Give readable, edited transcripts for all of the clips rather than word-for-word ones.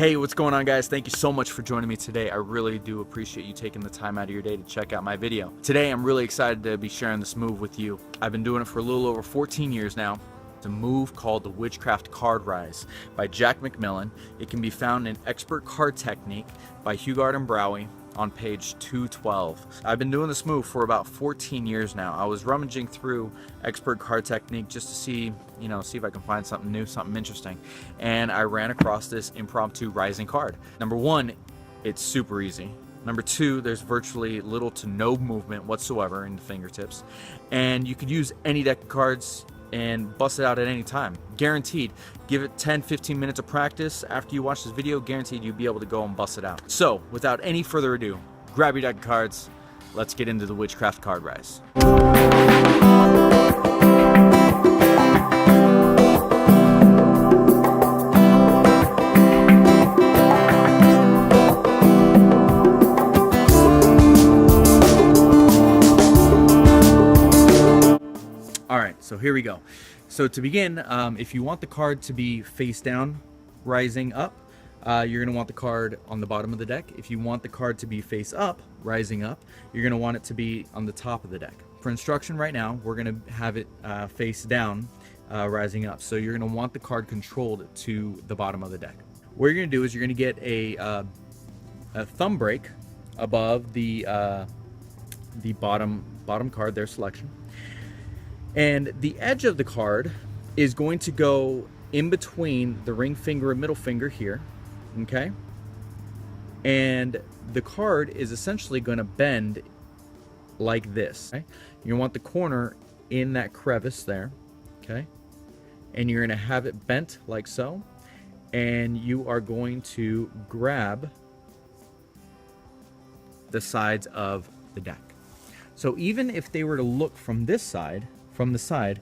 Hey, what's going on, guys? Thank you so much for joining me today. I really do appreciate you taking the time out of your day to check out my video. Today, I'm really excited to be sharing this move with you. I've been doing it for a little over 14 years now. It's a move called the Witchcraft Card Rise by Jack McMillan. It can be found in Expert Card Technique by Hugard and Browie on page 212. I've been doing this move for about 14 years now. I was rummaging through Expert Card Technique just to see if I can find something new, something interesting. And I ran across this impromptu rising card. Number one, it's super easy. Number two, there's virtually little to no movement whatsoever in the fingertips. And you could use any deck of cards and bust it out at any time. Guaranteed. Give it 10-15 minutes of practice after you watch this video, guaranteed you'll be able to go and bust it out. So without any further ado, grab your deck of cards, let's get into the Witchcraft Card Rise. Alright, so here we go. So to begin, if you want the card to be face down, rising up, you're going to want the card on the bottom of the deck. If you want the card to be face up, rising up, you're going to want it to be on the top of the deck. For instruction right now, we're going to have it face down, rising up. So you're going to want the card controlled to the bottom of the deck. What you're going to do is you're going to get a thumb break above the bottom card, their selection. And the edge of the card is going to go in between the ring finger and middle finger here, okay? And the card is essentially going to bend like this. Okay? You want the corner in that crevice there, okay? And you're going to have it bent like so. And you are going to grab the sides of the deck. So even if they were to look from this side, from the side,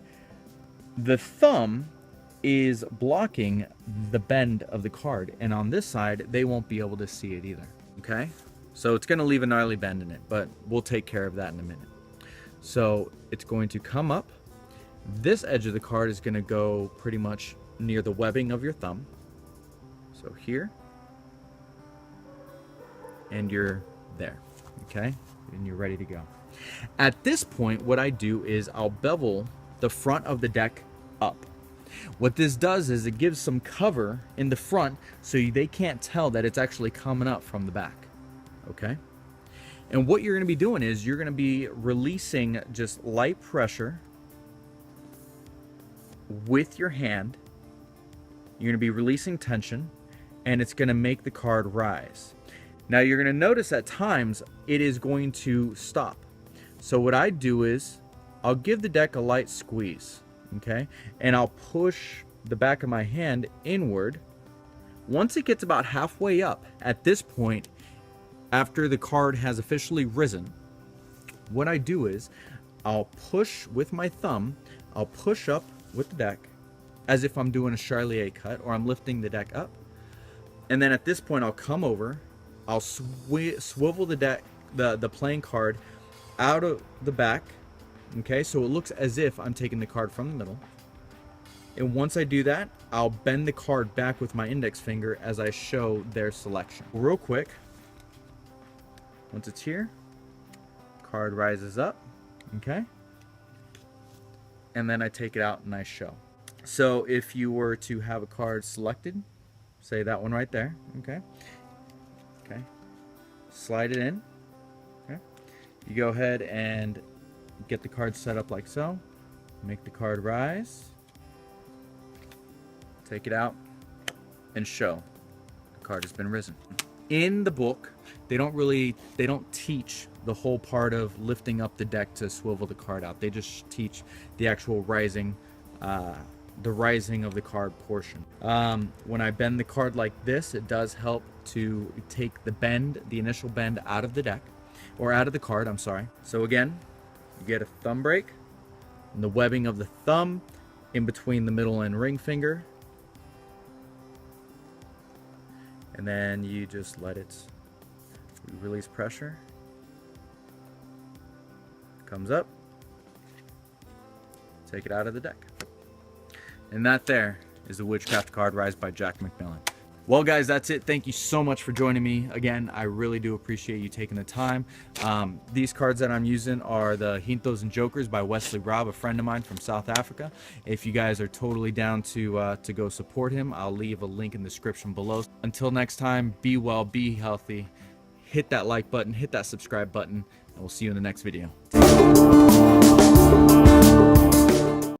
the thumb is blocking the bend of the card, and on this side they won't be able to see it either. Okay, so it's going to leave a gnarly bend in it, but we'll take care of that in a minute. So it's going to come up. This edge of the card is going to go pretty much near the webbing of your thumb, so here, and you're there. Okay, and you're ready to go. At this point, what I do is I'll bevel the front of the deck up. What this does is it gives some cover in the front so they can't tell that it's actually coming up from the back. Okay? And what you're going to be doing is you're going to be releasing just light pressure with your hand. You're going to be releasing tension, and it's going to make the card rise. Now you're going to notice at times it is going to stop. So what I do is I'll give the deck a light squeeze, okay? And I'll push the back of my hand inward. Once it gets about halfway up, at this point, after the card has officially risen, what I do is I'll push with my thumb, I'll push up with the deck as if I'm doing a Charlier cut or I'm lifting the deck up. And then at this point, I'll come over, I'll swivel the deck, the playing card out of the back, okay, so it looks as if I'm taking the card from the middle. And once I do that, I'll bend the card back with my index finger as I show their selection. Real quick, once it's here, card rises up, okay, and then I take it out and I show. So if you were to have a card selected, say that one right there, okay, slide it in. You go ahead and get the card set up like so. Make the card rise. Take it out and show the card has been risen. In the book, they don't teach the whole part of lifting up the deck to swivel the card out. They just teach the actual rising, the rising of the card portion. When I bend the card like this, it does help to take the bend, the initial bend out of the deck. Or out of the card, I'm sorry. So again, you get a thumb break, and the webbing of the thumb in between the middle and ring finger. And then you just let it release pressure. Comes up. Take it out of the deck. And that there is the Witchcraft Card Rise by Jack McMillan. Well, guys, that's it. Thank you so much for joining me. Again, I really do appreciate you taking the time. These cards that I'm using are the Jintos and Jokers by Wesley Robb, a friend of mine from South Africa. If you guys are totally down to go support him, I'll leave a link in the description below. Until next time, be well, be healthy. Hit that like button, hit that subscribe button, and we'll see you in the next video.